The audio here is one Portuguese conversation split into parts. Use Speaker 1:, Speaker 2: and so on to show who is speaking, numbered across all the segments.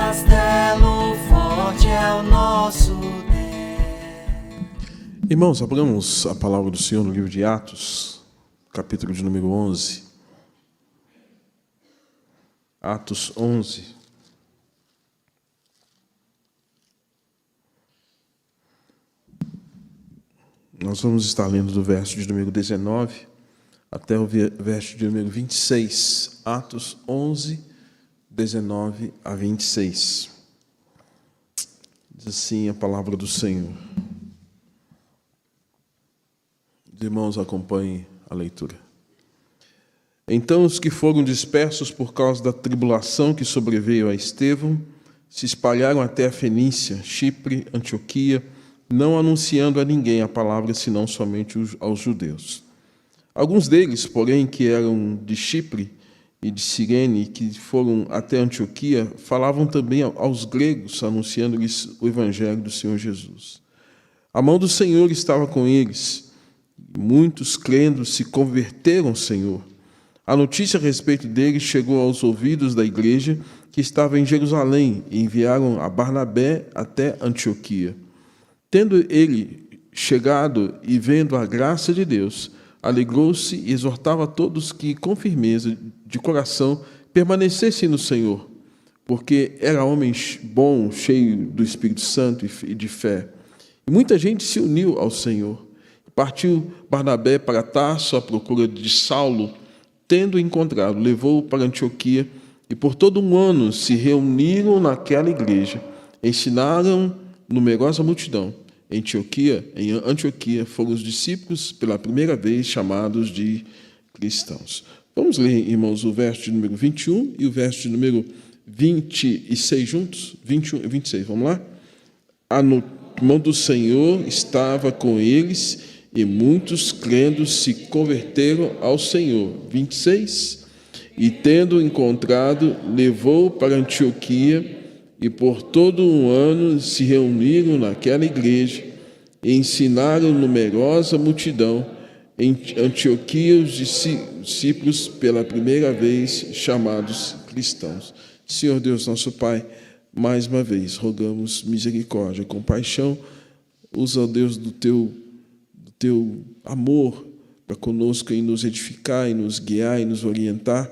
Speaker 1: castelo forte é o nosso Deus.
Speaker 2: Irmãos, abramos a palavra do Senhor no livro de Atos, capítulo de número 11. Atos 11. Nós vamos estar lendo do verso de número 19 até o verso de número 26. Atos 11, 19 a 26. Diz assim a palavra do Senhor. Os irmãos, acompanhem a leitura. Então os que foram dispersos por causa da tribulação que sobreveio a Estevão se espalharam até a Fenícia, Chipre, Antioquia, não anunciando a ninguém a palavra, senão somente aos judeus. Alguns deles, porém, que eram de Chipre e de Cirene, que foram até Antioquia, falavam também aos gregos, anunciando-lhes o evangelho do Senhor Jesus. A mão do Senhor estava com eles. Muitos, crendo, se converteram ao Senhor. A notícia a respeito deles chegou aos ouvidos da igreja que estava em Jerusalém e enviaram a Barnabé até Antioquia. Tendo ele chegado e vendo a graça de Deus, alegrou-se e exortava a todos que, com firmeza de coração, permanecessem no Senhor, porque era homem bom, cheio do Espírito Santo e de fé. E muita gente se uniu ao Senhor. Partiu Barnabé para Tarso à procura de Saulo, tendo encontrado, levou-o para Antioquia, e por todo um ano se reuniram naquela igreja, ensinaram numerosa multidão. Em Antioquia foram os discípulos pela primeira vez chamados de cristãos. Vamos ler, irmãos, o verso de número 21 e o verso de número 26 juntos? 21 e 26, vamos lá? A mão do Senhor estava com eles, e muitos, crendo, se converteram ao Senhor. 26. E, tendo encontrado, levou para Antioquia, e por todo um ano se reuniram naquela igreja, e ensinaram numerosa multidão. Em Antioquia, os discípulos, pela primeira vez, chamados cristãos. Senhor Deus, nosso Pai, mais uma vez, rogamos misericórdia, compaixão. Usa, Deus, do teu amor para conosco em nos edificar, em nos guiar, em nos orientar,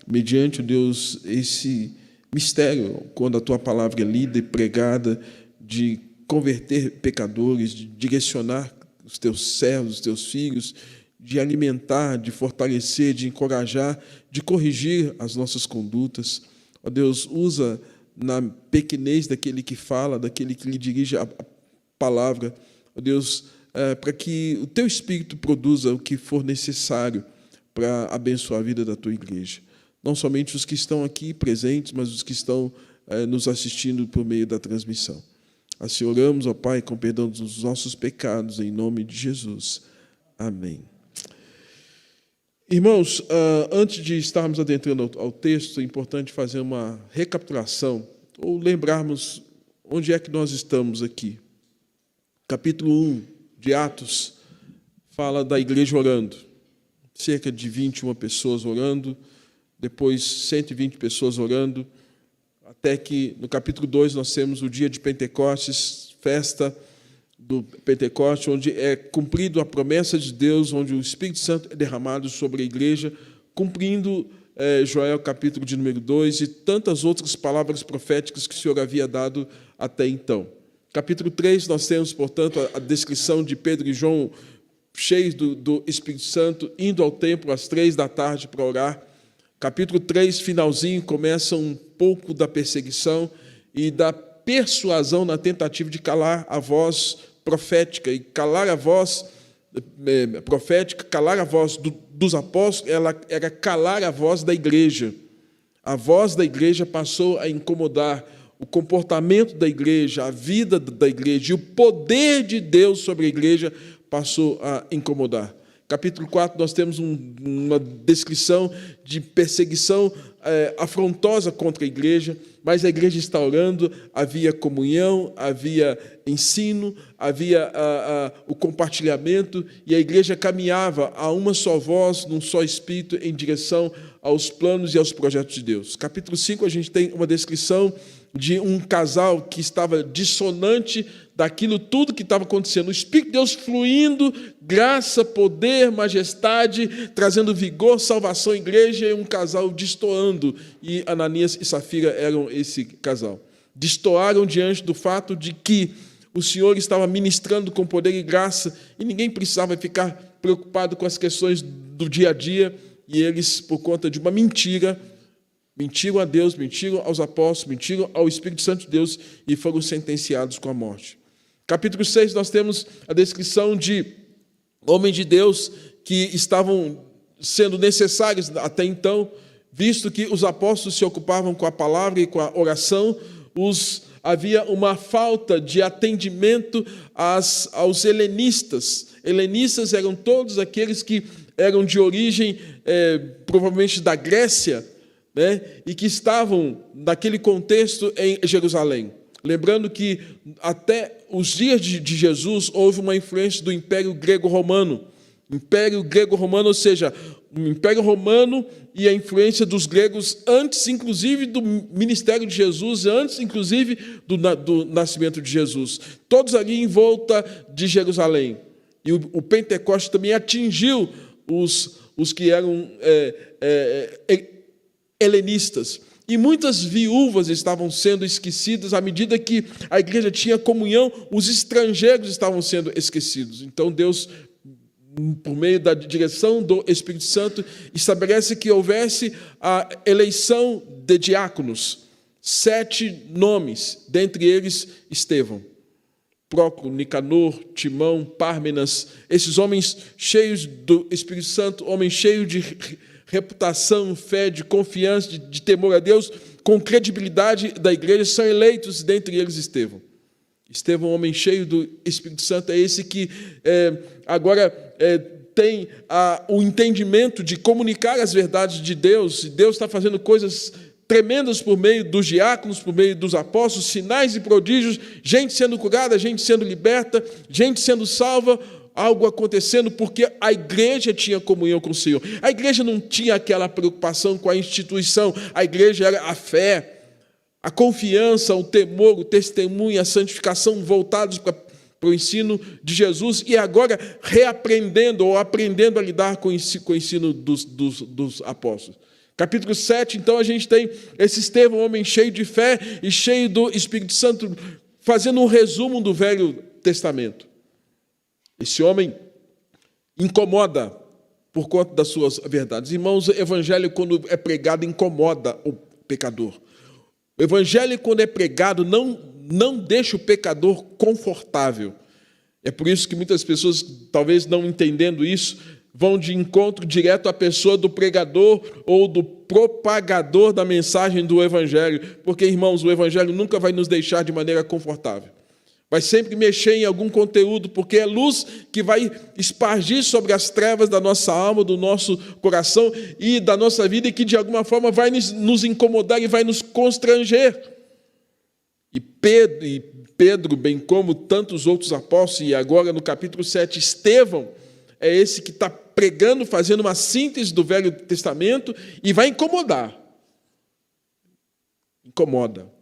Speaker 2: mediante, Deus, esse mistério, quando a Tua palavra é lida e pregada, de converter pecadores, de direcionar os Teus servos, os Teus filhos, de alimentar, de fortalecer, de encorajar, de corrigir as nossas condutas. Ó Deus, usa na pequenez daquele que fala, daquele que lhe dirige a palavra, ó Deus, para que o Teu Espírito produza o que for necessário para abençoar a vida da Tua igreja. Não somente os que estão aqui presentes, mas os que estão nos assistindo por meio da transmissão. Assim oramos, ó Pai, com perdão dos nossos pecados, em nome de Jesus. Amém. Irmãos, antes de estarmos adentrando ao texto, é importante fazer uma recapitulação, ou lembrarmos onde é que nós estamos aqui. Capítulo 1 de Atos fala da igreja orando. Cerca de 21 pessoas orando, depois 120 pessoas orando, até que no capítulo 2 nós temos o dia de Pentecostes, festa do Pentecostes, onde é cumprido a promessa de Deus, onde o Espírito Santo é derramado sobre a igreja, cumprindo Joel capítulo de número 2 e tantas outras palavras proféticas que o Senhor havia dado até então. Capítulo 3, nós temos, portanto, a descrição de Pedro e João cheios do Espírito Santo, indo ao templo às 3 da tarde para orar. Capítulo 3, finalzinho, começa um pouco da perseguição e da persuasão na tentativa de calar a voz profética. E calar a voz profética, calar a voz dos apóstolos, ela era calar a voz da igreja. A voz da igreja passou a incomodar o comportamento da igreja, a vida da igreja e o poder de Deus sobre a igreja passou a incomodar. Capítulo 4, nós temos uma descrição de perseguição afrontosa contra a igreja, mas a igreja está orando, havia comunhão, havia ensino, havia o compartilhamento, e a igreja caminhava a uma só voz, num só espírito, em direção aos planos e aos projetos de Deus. Capítulo 5, a gente tem uma descrição de um casal que estava dissonante daquilo tudo que estava acontecendo. O Espírito de Deus fluindo, graça, poder, majestade, trazendo vigor, salvação à igreja, e um casal destoando. E Ananias e Safira eram esse casal. Destoaram diante do fato de que o Senhor estava ministrando com poder e graça, e ninguém precisava ficar preocupado com as questões do dia a dia, e eles, por conta de uma mentira, mentiram a Deus, mentiram aos apóstolos, mentiram ao Espírito Santo de Deus e foram sentenciados com a morte. Capítulo 6, nós temos a descrição de homens de Deus que estavam sendo necessários até então, visto que os apóstolos se ocupavam com a palavra e com a oração, havia uma falta de atendimento aos helenistas. Helenistas eram todos aqueles que eram de origem, provavelmente da Grécia, né, e que estavam, naquele contexto, em Jerusalém. Lembrando que, até os dias de Jesus, houve uma influência do Império Grego-Romano. Império Grego-Romano, ou seja, o Império Romano e a influência dos gregos antes, inclusive, do ministério de Jesus, antes, inclusive, do nascimento de Jesus. Todos ali em volta de Jerusalém. E o Pentecoste também atingiu os que eram helenistas. E muitas viúvas estavam sendo esquecidas à medida que a igreja tinha comunhão, os estrangeiros estavam sendo esquecidos. Então Deus, por meio da direção do Espírito Santo, estabelece que houvesse a eleição de diáconos. 7 nomes, dentre eles Estevão, Prócoro, Nicanor, Timão, Pármenas, esses homens cheios do Espírito Santo, homens cheios de reputação, fé, de confiança, de temor a Deus, com credibilidade da igreja, são eleitos, dentre eles Estevão. Estevão, homem cheio do Espírito Santo, é esse que agora tem o entendimento de comunicar as verdades de Deus. Deus está fazendo coisas tremendas por meio dos diáconos, por meio dos apóstolos, sinais e prodígios, gente sendo curada, gente sendo liberta, gente sendo salva, algo acontecendo porque a igreja tinha comunhão com o Senhor. A igreja não tinha aquela preocupação com a instituição, a igreja era a fé, a confiança, o temor, o testemunho, a santificação voltados para o ensino de Jesus, e agora reaprendendo ou aprendendo a lidar com o ensino dos apóstolos. Capítulo 7, então, a gente tem esse Estevão, homem cheio de fé e cheio do Espírito Santo, fazendo um resumo do Velho Testamento. Esse homem incomoda por conta das suas verdades. Irmãos, o evangelho, quando é pregado, incomoda o pecador. O evangelho, quando é pregado, não deixa o pecador confortável. É por isso que muitas pessoas, talvez não entendendo isso, vão de encontro direto à pessoa do pregador ou do propagador da mensagem do evangelho. Porque, irmãos, o evangelho nunca vai nos deixar de maneira confortável. Vai sempre mexer em algum conteúdo, porque é luz que vai espargir sobre as trevas da nossa alma, do nosso coração e da nossa vida, e que de alguma forma vai nos incomodar e vai nos constranger. E Pedro, bem como tantos outros apóstolos, e agora no capítulo 7, Estevão, é esse que está pregando, fazendo uma síntese do Velho Testamento, e vai incomodar. Incomoda.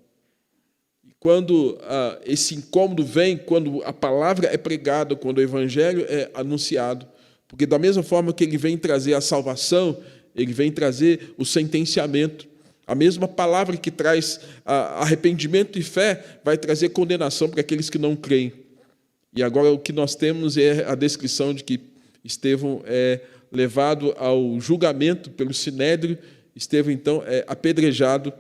Speaker 2: Quando esse incômodo vem, quando a palavra é pregada, quando o evangelho é anunciado, porque da mesma forma que ele vem trazer a salvação, ele vem trazer o sentenciamento. A mesma palavra que traz arrependimento e fé vai trazer condenação para aqueles que não creem. E agora o que nós temos é a descrição de que Estevão é levado ao julgamento pelo Sinédrio. Estevão, então, é apedrejado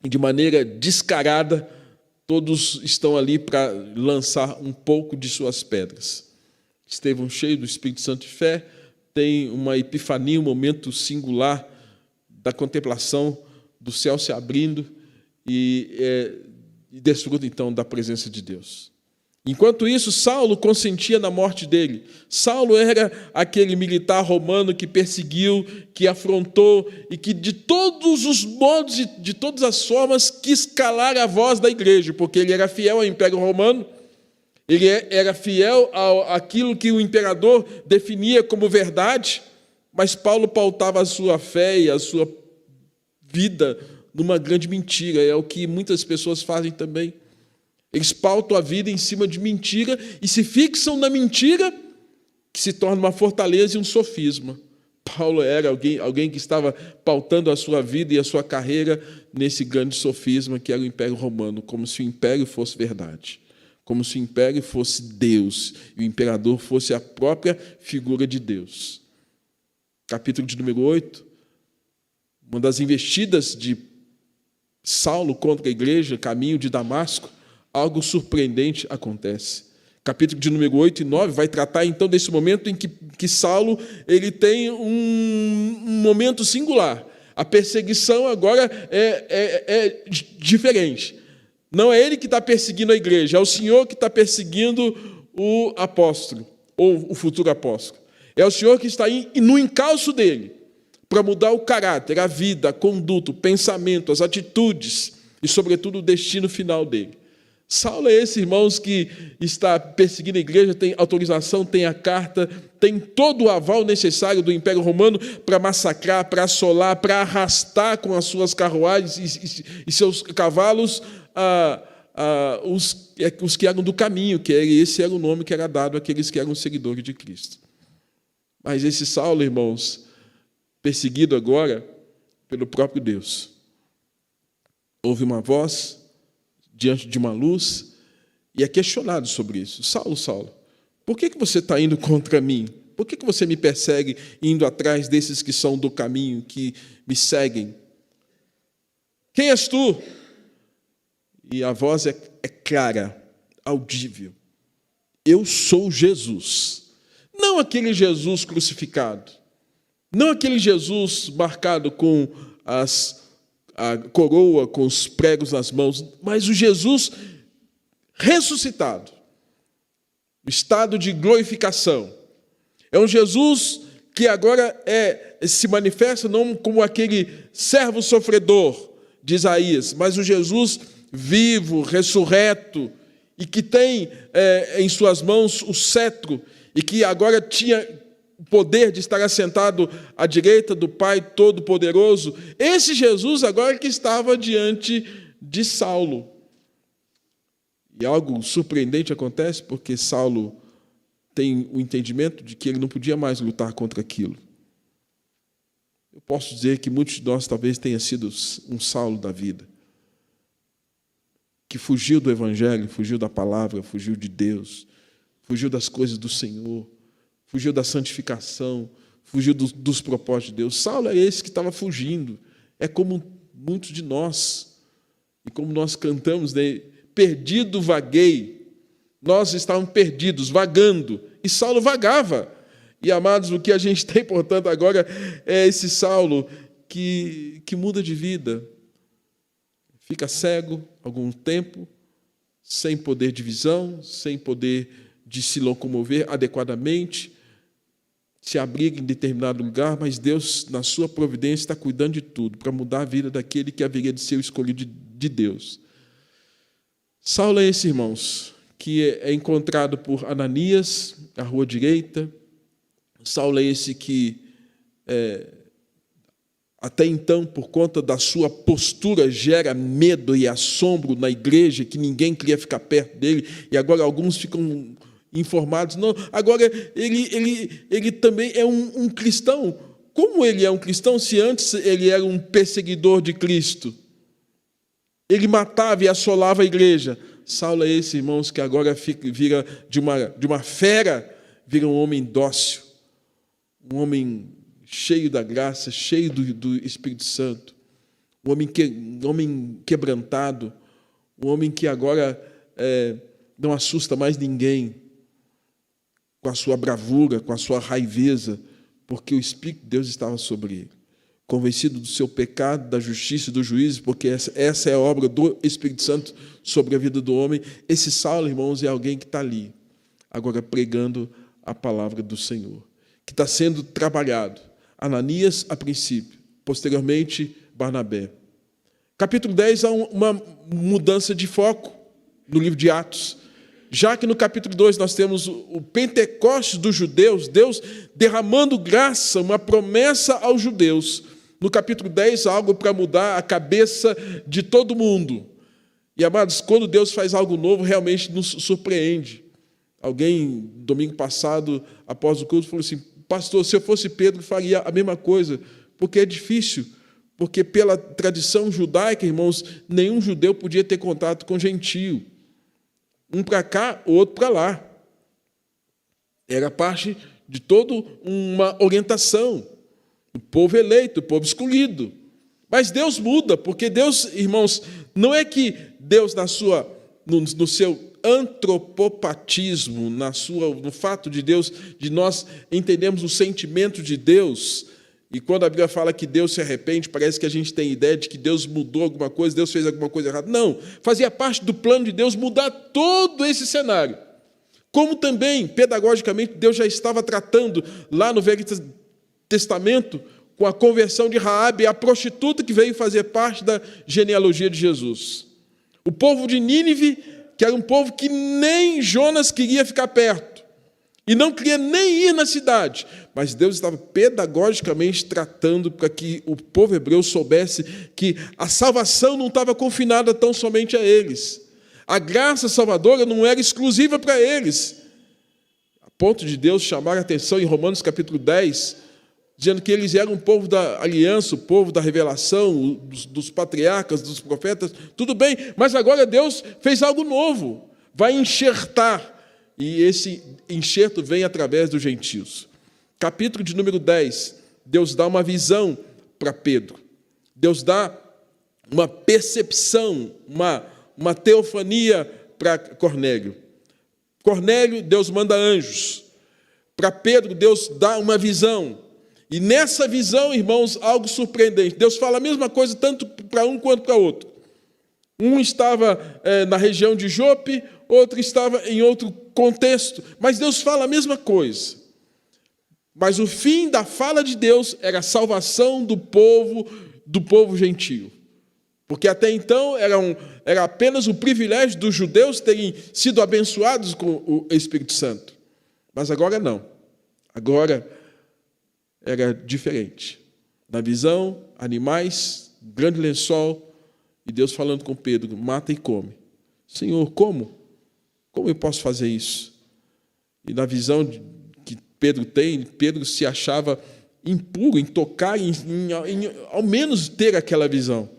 Speaker 2: de maneira descarada. Todos estão ali para lançar um pouco de suas pedras. Estevão, cheio do Espírito Santo e fé, tem uma epifania, um momento singular da contemplação do céu se abrindo e desfruta, então, da presença de Deus. Enquanto isso, Saulo consentia na morte dele. Saulo era aquele militar romano que perseguiu, que afrontou e que de todos os modos e de todas as formas quis calar a voz da igreja, porque ele era fiel ao Império Romano, ele era fiel àquilo que o imperador definia como verdade, mas Paulo pautava a sua fé e a sua vida numa grande mentira. É o que muitas pessoas fazem também. Eles pautam a vida em cima de mentira e se fixam na mentira, que se torna uma fortaleza e um sofisma. Paulo era alguém que estava pautando a sua vida e a sua carreira nesse grande sofisma que era o Império Romano, como se o império fosse verdade, como se o império fosse Deus e o imperador fosse a própria figura de Deus. Capítulo de número 8, uma das investidas de Saulo contra a igreja, caminho de Damasco, algo surpreendente acontece. Capítulo de número 8 e 9 vai tratar, então, desse momento em que Saulo ele tem um momento singular. A perseguição agora é diferente. Não é ele que está perseguindo a igreja, é o Senhor que está perseguindo o apóstolo, ou o futuro apóstolo. É o Senhor que está no encalço dele, para mudar o caráter, a vida, a conduta, o pensamento, as atitudes e, sobretudo, o destino final dele. Saulo é esse, irmãos, que está perseguindo a igreja, tem autorização, tem a carta, tem todo o aval necessário do Império Romano para massacrar, para assolar, para arrastar com as suas carruagens e seus cavalos os que eram do caminho, que esse era o nome que era dado àqueles que eram seguidores de Cristo. Mas esse Saulo, irmãos, perseguido agora pelo próprio Deus, ouve uma voz diante de uma luz, e é questionado sobre isso. Saulo, Saulo, por que você está indo contra mim? Por que você me persegue indo atrás desses que são do caminho, que me seguem? Quem és tu? E a voz é clara, audível. Eu sou Jesus. Não aquele Jesus crucificado. Não aquele Jesus marcado com a coroa, com os pregos nas mãos, mas o Jesus ressuscitado, o estado de glorificação. É um Jesus que agora se manifesta não como aquele servo sofredor de Isaías, mas o Jesus vivo, ressurreto, e que tem em suas mãos o cetro, e que agora tinha o poder de estar assentado à direita do Pai Todo-Poderoso. Esse Jesus agora que estava diante de Saulo. E algo surpreendente acontece, porque Saulo tem o entendimento de que ele não podia mais lutar contra aquilo. Eu posso dizer que muitos de nós talvez tenha sido um Saulo da vida, que fugiu do Evangelho, fugiu da palavra, fugiu de Deus, fugiu das coisas do Senhor, fugiu da santificação, fugiu dos propósitos de Deus. Saulo é esse que estava fugindo. É como muitos de nós, e como nós cantamos, né? Perdido vaguei. Nós estávamos perdidos, vagando, e Saulo vagava. E, amados, o que a gente tem, portanto, agora é esse Saulo que muda de vida. Fica cego algum tempo, sem poder de visão, sem poder de se locomover adequadamente, se abriga em determinado lugar, mas Deus, na sua providência, está cuidando de tudo para mudar a vida daquele que haveria de ser o escolhido de Deus. Saulo é esse, irmãos, que é encontrado por Ananias, à rua direita. Saulo é esse que, até então, por conta da sua postura, gera medo e assombro na igreja, que ninguém queria ficar perto dele, e agora alguns ficam informados. Não, agora ele também é um cristão. Como ele é um cristão, se antes ele era um perseguidor de Cristo? Ele matava e assolava a igreja. Saulo é esse, irmãos, que agora vira de uma fera, vira um homem dócil, um homem cheio da graça, cheio do Espírito Santo, um homem quebrantado, um homem que agora não assusta mais ninguém com a sua bravura, com a sua raiveza, porque o Espírito de Deus estava sobre ele. Convencido do seu pecado, da justiça e do juízo, porque essa é a obra do Espírito Santo sobre a vida do homem. Esse Saulo, irmãos, é alguém que está ali, agora pregando a palavra do Senhor, que está sendo trabalhado. Ananias, a princípio, posteriormente, Barnabé. Capítulo 10, há uma mudança de foco no livro de Atos. Já que no capítulo 2 nós temos o Pentecostes dos judeus, Deus derramando graça, uma promessa aos judeus. no capítulo 10, algo para mudar a cabeça de todo mundo. E, amados, quando Deus faz algo novo, realmente nos surpreende. Alguém, domingo passado, após o culto, falou assim: pastor, se eu fosse Pedro, faria a mesma coisa, porque é difícil. Porque pela tradição judaica, irmãos, nenhum judeu podia ter contato com gentio. Um para cá, o outro para lá. Era parte de toda uma orientação. O povo eleito, o povo escolhido. Mas Deus muda, porque Deus, irmãos, não é que Deus, no seu antropopatismo, no fato de Deus, de nós entendermos o sentimento de Deus, e quando a Bíblia fala que Deus se arrepende, parece que a gente tem ideia de que Deus mudou alguma coisa, Deus fez alguma coisa errada. Não, fazia parte do plano de Deus mudar todo esse cenário. Como também, pedagogicamente, Deus já estava tratando lá no Velho Testamento com a conversão de Raabe, a prostituta que veio fazer parte da genealogia de Jesus. O povo de Nínive, que era um povo que nem Jonas queria ficar perto, e não queria nem ir na cidade, mas Deus estava pedagogicamente tratando para que o povo hebreu soubesse que a salvação não estava confinada tão somente a eles. A graça salvadora não era exclusiva para eles, a ponto de Deus chamar a atenção em Romanos capítulo 10, dizendo que eles eram o povo da aliança, o povo da revelação, dos patriarcas, dos profetas. Tudo bem, mas agora Deus fez algo novo, vai enxertar, e esse enxerto vem através dos gentios. Capítulo de número 10, Deus dá uma visão para Pedro. Deus dá uma percepção, uma teofania para Cornélio. Cornélio, Deus manda anjos. Para Pedro, Deus dá uma visão. E nessa visão, irmãos, algo surpreendente. Deus fala a mesma coisa tanto para um quanto para outro. Um estava na região de Jope, outro estava em outro contexto, mas Deus fala a mesma coisa. Mas o fim da fala de Deus era a salvação do povo gentio. Porque até então era apenas o privilégio dos judeus terem sido abençoados com o Espírito Santo. Mas agora não. Agora era diferente. Na visão, animais, grande lençol, e Deus falando com Pedro: mata e come. Senhor, como? Como eu posso fazer isso? E na visão que Pedro tem, Pedro se achava impuro em tocar, em ao menos ter aquela visão.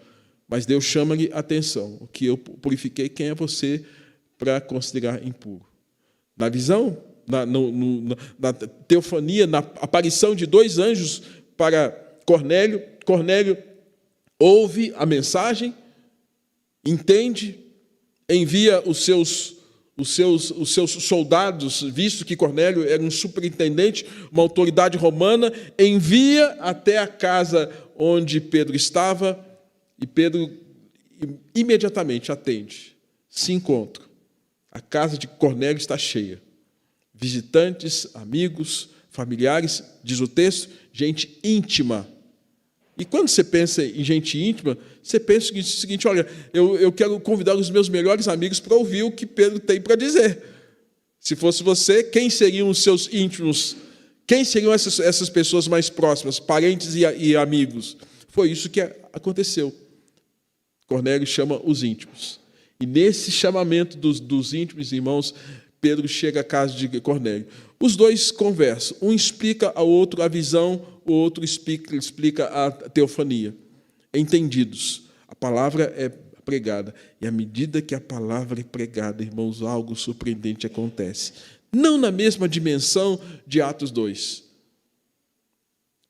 Speaker 2: Mas Deus chama-lhe a atenção: o que eu purifiquei, quem é você para considerar impuro? Na visão, na teofania, na aparição de 2 anjos para Cornélio, Cornélio ouve a mensagem, entende, envia os seus soldados, visto que Cornélio era um superintendente, uma autoridade romana, envia até a casa onde Pedro estava, e Pedro imediatamente atende. Se encontram. A casa de Cornélio está cheia. Visitantes, amigos, familiares, diz o texto, gente íntima. E quando você pensa em gente íntima, você pensa o seguinte: olha, eu quero convidar os meus melhores amigos para ouvir o que Pedro tem para dizer. Se fosse você, quem seriam os seus íntimos? Quem seriam essas pessoas mais próximas, parentes e amigos? Foi isso que aconteceu. Cornélio chama os íntimos. E nesse chamamento dos íntimos, irmãos, Pedro chega à casa de Cornélio. Os dois conversam. Um explica ao outro a visão, o outro explica a teofania. Entendidos. A palavra é pregada. E à medida que a palavra é pregada, irmãos, algo surpreendente acontece. Não na mesma dimensão de Atos 2.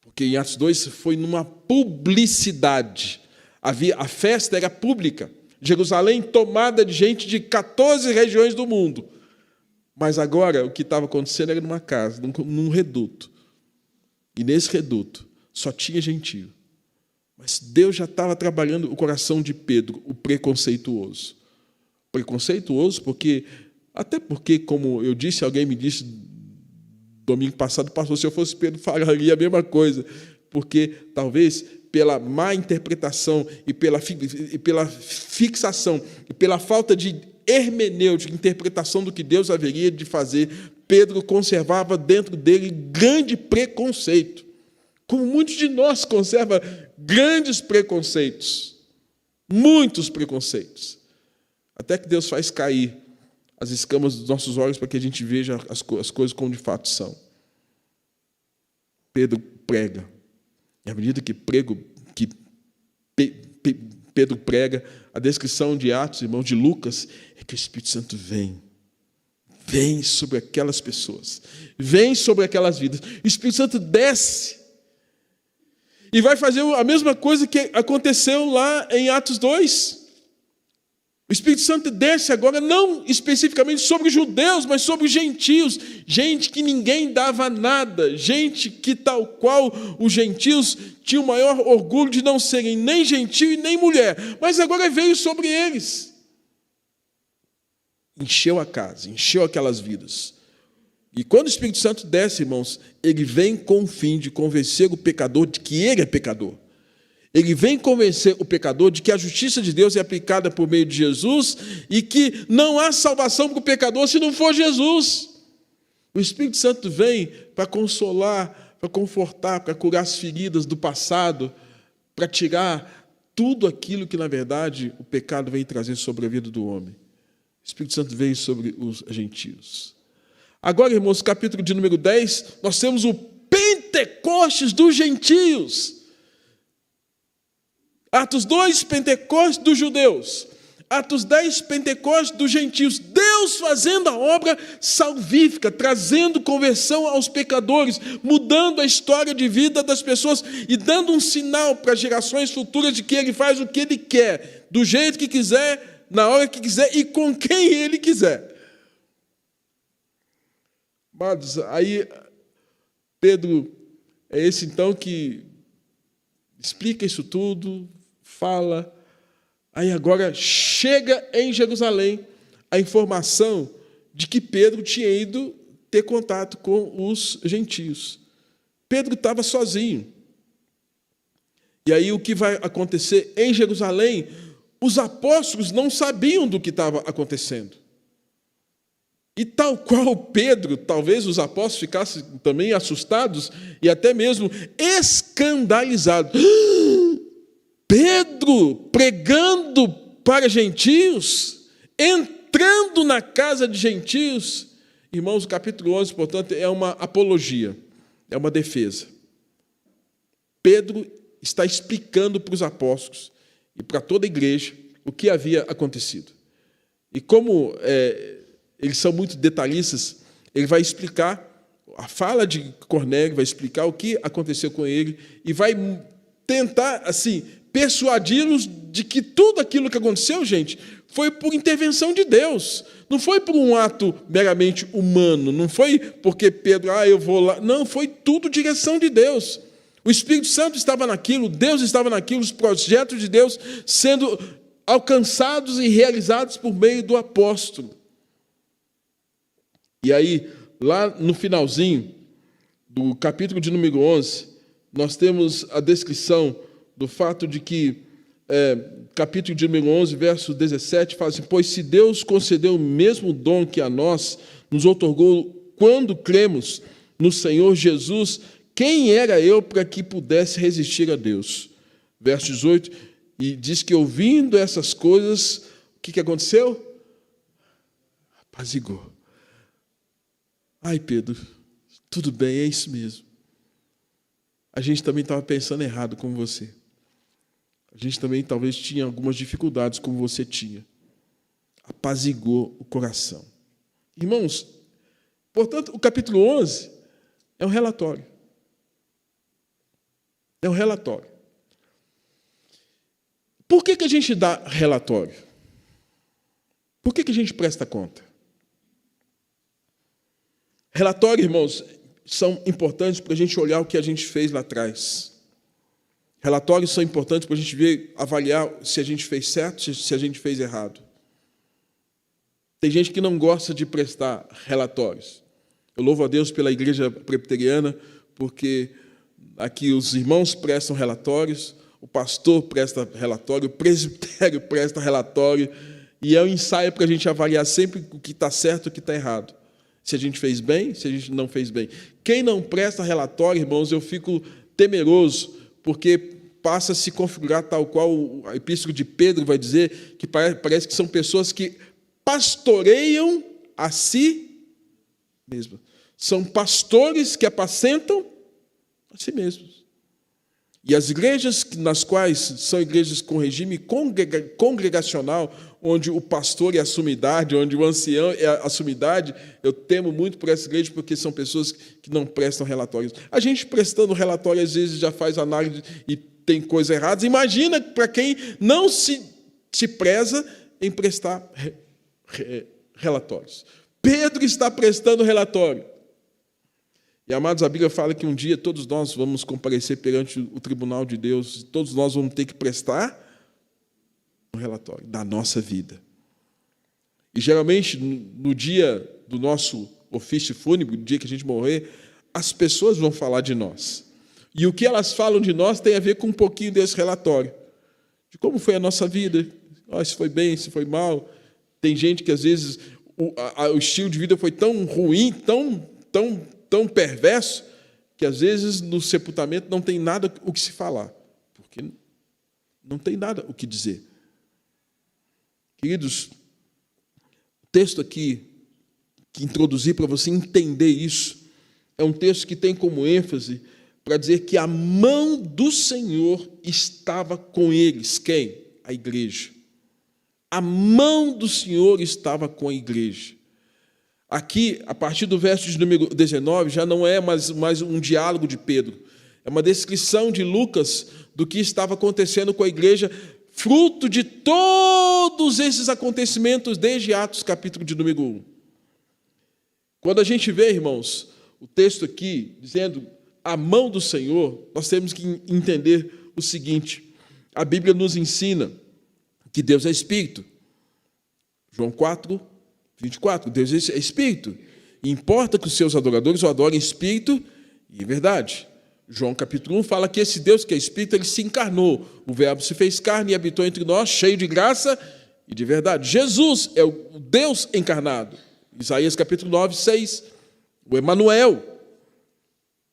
Speaker 2: Porque em Atos 2 foi numa publicidade. A festa era pública. Jerusalém tomada de gente de 14 regiões do mundo. Mas agora o que estava acontecendo era numa casa, num reduto. E nesse reduto só tinha gentio. Mas Deus já estava trabalhando o coração de Pedro, o preconceituoso. Preconceituoso até porque, como eu disse, alguém me disse domingo passado, pastor, se eu fosse Pedro, falaria a mesma coisa. Porque talvez pela má interpretação e pela fixação e pela falta de hermenêutica, interpretação do que Deus haveria de fazer, Pedro conservava dentro dele grande preconceito. Como muitos de nós conserva grandes preconceitos, muitos preconceitos, até que Deus faz cair as escamas dos nossos olhos para que a gente veja as coisas como de fato são. Pedro prega, e à medida que Pedro prega, a descrição de Atos, irmãos, de Lucas, é que o Espírito Santo vem sobre aquelas pessoas, vem sobre aquelas vidas. O Espírito Santo desce e vai fazer a mesma coisa que aconteceu lá em Atos 2. O Espírito Santo desce agora não especificamente sobre os judeus, mas sobre os gentios, gente que ninguém dava nada, gente que, tal qual os gentios, tinham o maior orgulho de não serem nem gentio e nem mulher, mas agora veio sobre eles. Encheu a casa, encheu aquelas vidas. E quando o Espírito Santo desce, irmãos, ele vem com o fim de convencer o pecador de que ele é pecador. Ele vem convencer o pecador de que a justiça de Deus é aplicada por meio de Jesus e que não há salvação para o pecador se não for Jesus. O Espírito Santo vem para consolar, para confortar, para curar as feridas do passado, para tirar tudo aquilo que, na verdade, o pecado veio trazer sobre a vida do homem. O Espírito Santo veio sobre os gentios. Agora, irmãos, capítulo de número 10, nós temos o Pentecostes dos gentios. Atos 2, Pentecostes dos judeus. Atos 10, Pentecostes dos gentios. Deus fazendo a obra salvífica, trazendo conversão aos pecadores, mudando a história de vida das pessoas e dando um sinal para gerações futuras de que Ele faz o que Ele quer, do jeito que quiser, na hora que quiser e com quem Ele quiser. Amados, aí Pedro é esse então que explica isso tudo, fala. Aí agora chega em Jerusalém a informação de que Pedro tinha ido ter contato com os gentios. Pedro estava sozinho. E aí o que vai acontecer em Jerusalém? Os apóstolos não sabiam do que estava acontecendo. E tal qual Pedro, talvez os apóstolos ficassem também assustados e até mesmo escandalizados. Pedro pregando para gentios, entrando na casa de gentios. Irmãos, o capítulo 11, portanto, é uma apologia, é uma defesa. Pedro está explicando para os apóstolos e para toda a igreja o que havia acontecido. E como eles são muito detalhistas, ele vai explicar a fala de Cornélio, vai explicar o que aconteceu com ele e vai tentar, assim, persuadi-los de que tudo aquilo que aconteceu, gente, foi por intervenção de Deus. Não foi por um ato meramente humano, não foi porque Pedro, eu vou lá. Não, foi tudo direção de Deus. O Espírito Santo estava naquilo, Deus estava naquilo, os projetos de Deus sendo alcançados e realizados por meio do apóstolo. E aí, lá no finalzinho do capítulo de número 11, nós temos a descrição do fato de que, capítulo de número 11, verso 17, fala assim: pois se Deus concedeu o mesmo dom que a nós, nos outorgou quando cremos no Senhor Jesus, quem era eu para que pudesse resistir a Deus? Verso 18, e diz que ouvindo essas coisas, o que aconteceu? Apazigou. Ai, Pedro, tudo bem, é isso mesmo. A gente também estava pensando errado como você. A gente também talvez tinha algumas dificuldades como você tinha. Apazigou o coração. Irmãos, portanto, o capítulo 11 é um relatório. É um relatório. Por que a gente dá relatório? Por que a gente presta conta? Relatório, irmãos, são importantes para a gente olhar o que a gente fez lá atrás. Relatórios são importantes para a gente ver, avaliar se a gente fez certo, se a gente fez errado. Tem gente que não gosta de prestar relatórios. Eu louvo a Deus pela igreja presbiteriana, porque aqui os irmãos prestam relatórios, o pastor presta relatório, o presbitério presta relatório, e é um ensaio para a gente avaliar sempre o que está certo e o que está errado. Se a gente fez bem, se a gente não fez bem. Quem não presta relatório, irmãos, eu fico temeroso, porque passa a se configurar tal qual a epístola de Pedro vai dizer, que parece que são pessoas que pastoreiam a si mesmas. São pastores que apacentam a si mesmos. E as igrejas nas quais são igrejas com regime congregacional, onde o pastor é a sumidade, onde o ancião é a sumidade, eu temo muito por essa igreja, porque são pessoas que não prestam relatórios. A gente prestando relatório, às vezes, já faz análise e tem coisas erradas. Imagina para quem não se preza em prestar relatórios. Pedro está prestando relatório. E, amados, a Bíblia fala que um dia todos nós vamos comparecer perante o tribunal de Deus, e todos nós vamos ter que prestar um relatório da nossa vida. E, geralmente, no dia do nosso ofício fúnebre, no dia que a gente morrer, as pessoas vão falar de nós. E o que elas falam de nós tem a ver com um pouquinho desse relatório. De como foi a nossa vida, se foi bem, se foi mal. Tem gente que, às vezes, o estilo de vida foi tão ruim, tão perverso, que às vezes no sepultamento não tem nada o que se falar, porque não tem nada o que dizer. Queridos, o texto aqui, que introduzi para você entender isso, é um texto que tem como ênfase para dizer que a mão do Senhor estava com eles. Quem? A igreja. A mão do Senhor estava com a igreja. Aqui, a partir do verso de número 19, já não é mais um diálogo de Pedro. É uma descrição de Lucas do que estava acontecendo com a igreja, fruto de todos esses acontecimentos, desde Atos, capítulo de número 1. Quando a gente vê, irmãos, o texto aqui, dizendo a mão do Senhor, nós temos que entender o seguinte: a Bíblia nos ensina que Deus é Espírito. João 4, 24, Deus é Espírito. E importa que os seus adoradores o adorem em Espírito e em verdade. João capítulo 1 fala que esse Deus que é Espírito, ele se encarnou. O Verbo se fez carne e habitou entre nós, cheio de graça e de verdade. Jesus é o Deus encarnado. Isaías capítulo 9, 6, o Emanuel.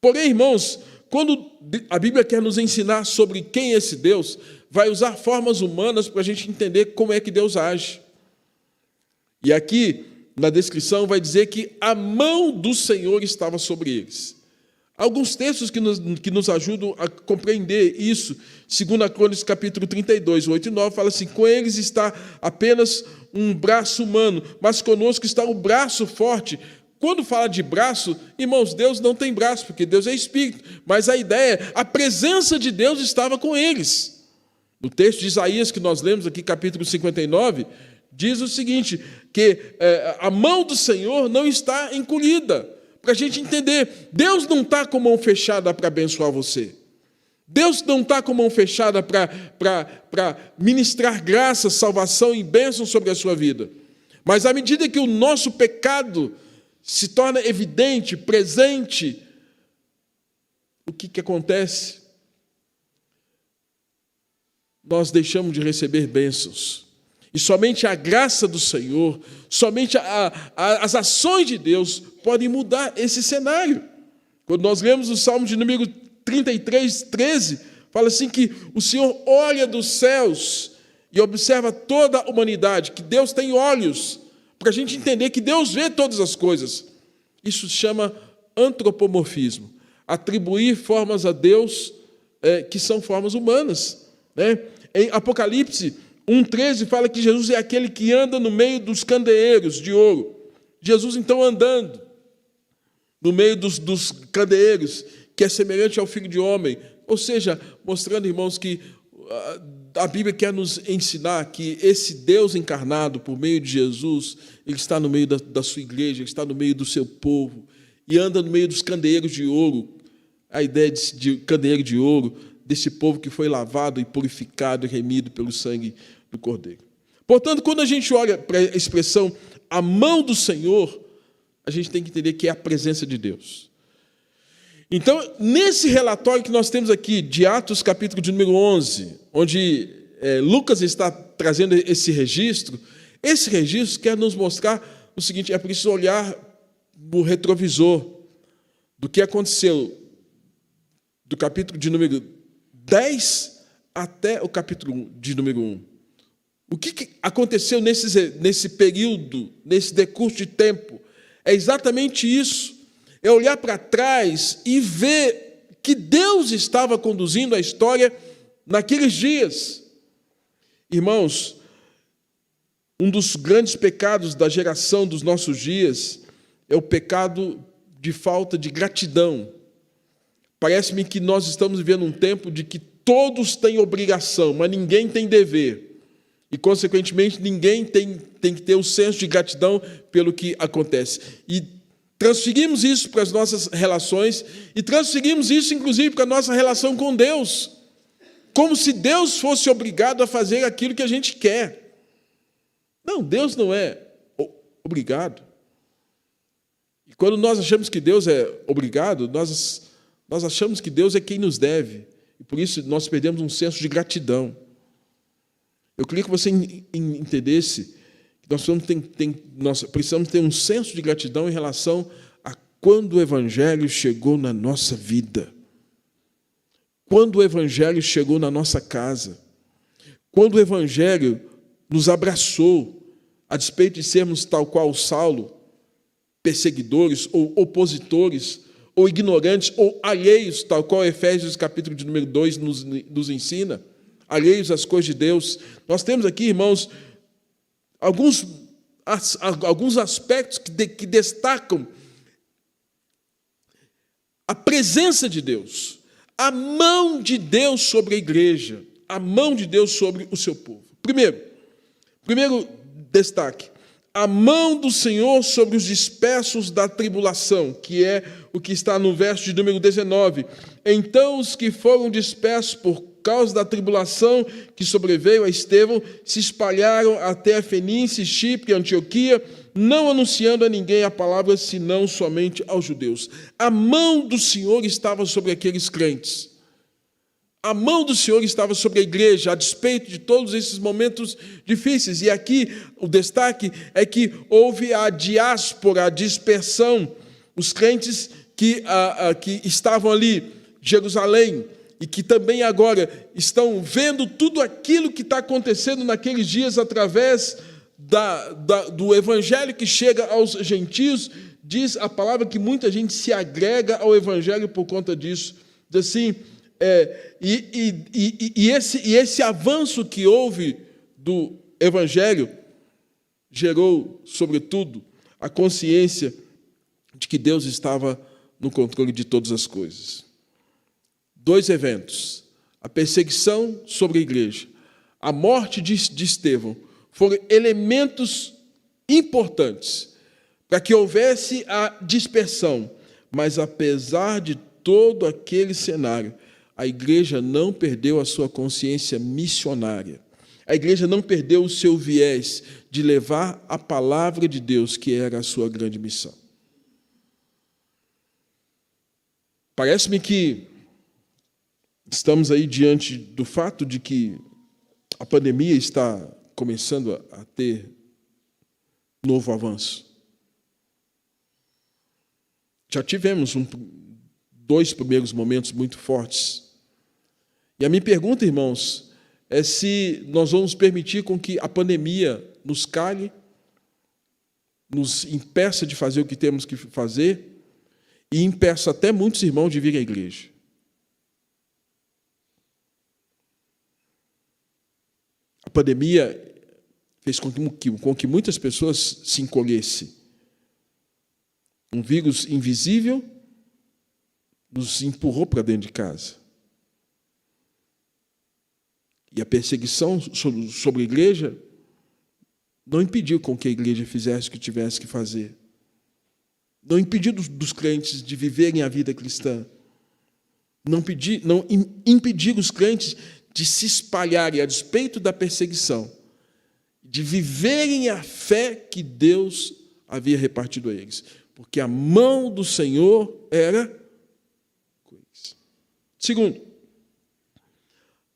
Speaker 2: Porém, irmãos, quando a Bíblia quer nos ensinar sobre quem é esse Deus, vai usar formas humanas para a gente entender como é que Deus age. E aqui, na descrição, vai dizer que a mão do Senhor estava sobre eles. Alguns textos que nos ajudam a compreender isso. 2 Crônicas, capítulo 32, 8 e 9, fala assim: com eles está apenas um braço humano, mas conosco está o braço forte. Quando fala de braço, irmãos, Deus não tem braço, porque Deus é Espírito. Mas a ideia, a presença de Deus estava com eles. No texto de Isaías, que nós lemos aqui, capítulo 59, diz o seguinte, que a mão do Senhor não está encolhida. Para a gente entender, Deus não está com a mão fechada para abençoar você. Deus não está com a mão fechada para ministrar graça, salvação e bênção sobre a sua vida. Mas à medida que o nosso pecado se torna evidente, presente, o que acontece? Nós deixamos de receber bênçãos. E somente a graça do Senhor, somente as ações de Deus podem mudar esse cenário. Quando nós lemos o Salmo de número 33, 13, fala assim que o Senhor olha dos céus e observa toda a humanidade, que Deus tem olhos, para a gente entender que Deus vê todas as coisas. Isso se chama antropomorfismo, atribuir formas a Deus que são formas humanas. Em Apocalipse 1,13 fala que Jesus é aquele que anda no meio dos candeeiros de ouro. Jesus, então, andando no meio dos candeeiros, que é semelhante ao Filho de Homem. Ou seja, mostrando, irmãos, que a Bíblia quer nos ensinar que esse Deus encarnado, por meio de Jesus, ele está no meio da sua igreja, ele está no meio do seu povo, e anda no meio dos candeeiros de ouro. A ideia de candeeiro de ouro, desse povo que foi lavado e purificado e remido pelo sangue do Cordeiro. Portanto, quando a gente olha para a expressão a mão do Senhor, a gente tem que entender que é a presença de Deus. Então, nesse relatório que nós temos aqui, de Atos, capítulo de número 11, onde Lucas está trazendo esse registro quer nos mostrar o seguinte: é preciso olhar no retrovisor do que aconteceu do capítulo de número 10 até o capítulo de número 1. O que aconteceu nesse período, nesse decurso de tempo? É exatamente isso. É olhar para trás e ver que Deus estava conduzindo a história naqueles dias. Irmãos, um dos grandes pecados da geração dos nossos dias é o pecado de falta de gratidão. Parece-me que nós estamos vivendo um tempo de que todos têm obrigação, mas ninguém tem dever. E, consequentemente, ninguém tem que ter o senso de gratidão pelo que acontece. E transferimos isso para as nossas relações e transferimos isso, inclusive, para a nossa relação com Deus. Como se Deus fosse obrigado a fazer aquilo que a gente quer. Não, Deus não é obrigado. E quando nós achamos que Deus é obrigado, nós achamos que Deus é quem nos deve. E por isso nós perdemos um senso de gratidão. Eu queria que você entendesse que nós precisamos ter um senso de gratidão em relação a quando o Evangelho chegou na nossa vida. Quando o Evangelho chegou na nossa casa. Quando o Evangelho nos abraçou, a despeito de sermos tal qual Saulo, perseguidores ou opositores, ou ignorantes, ou alheios, tal qual Efésios capítulo de número 2 nos ensina, alheios às coisas de Deus. Nós temos aqui, irmãos, alguns aspectos que destacam a presença de Deus, a mão de Deus sobre a igreja, a mão de Deus sobre o seu povo. Primeiro destaque, a mão do Senhor sobre os dispersos da tribulação, que é o que está no verso de número 19. Então os que foram dispersos por causa da tribulação que sobreveio a Estevão, se espalharam até a Fenícia, Chipre e Antioquia, não anunciando a ninguém a palavra, senão somente aos judeus. A mão do Senhor estava sobre aqueles crentes. A mão do Senhor estava sobre a igreja, a despeito de todos esses momentos difíceis. E aqui o destaque é que houve a diáspora, a dispersão, os crentes que estavam ali, Jerusalém, e que também agora estão vendo tudo aquilo que está acontecendo naqueles dias através do evangelho que chega aos gentios. Diz a palavra que muita gente se agrega ao evangelho por conta disso. Diz assim, esse avanço que houve do evangelho gerou, sobretudo, a consciência de que Deus estava no controle de todas as coisas. 2 eventos, a perseguição sobre a igreja, a morte de Estevão, foram elementos importantes para que houvesse a dispersão. Mas, apesar de todo aquele cenário, a igreja não perdeu a sua consciência missionária. A igreja não perdeu o seu viés de levar a palavra de Deus, que era a sua grande missão. Parece-me que estamos aí diante do fato de que a pandemia está começando a ter novo avanço. Já tivemos 2 primeiros momentos muito fortes. E a minha pergunta, irmãos, é se nós vamos permitir com que a pandemia nos cale, nos impeça de fazer o que temos que fazer e impeça até muitos irmãos de vir à igreja. A pandemia fez com que muitas pessoas se encolhessem. Um vírus invisível nos empurrou para dentro de casa. E a perseguição sobre a igreja não impediu com que a igreja fizesse o que tivesse que fazer. Não impediu dos crentes de viverem a vida cristã. Não impediu os crentes de se espalharem a despeito da perseguição, de viverem a fé que Deus havia repartido a eles. Porque a mão do Senhor era com eles. Segundo,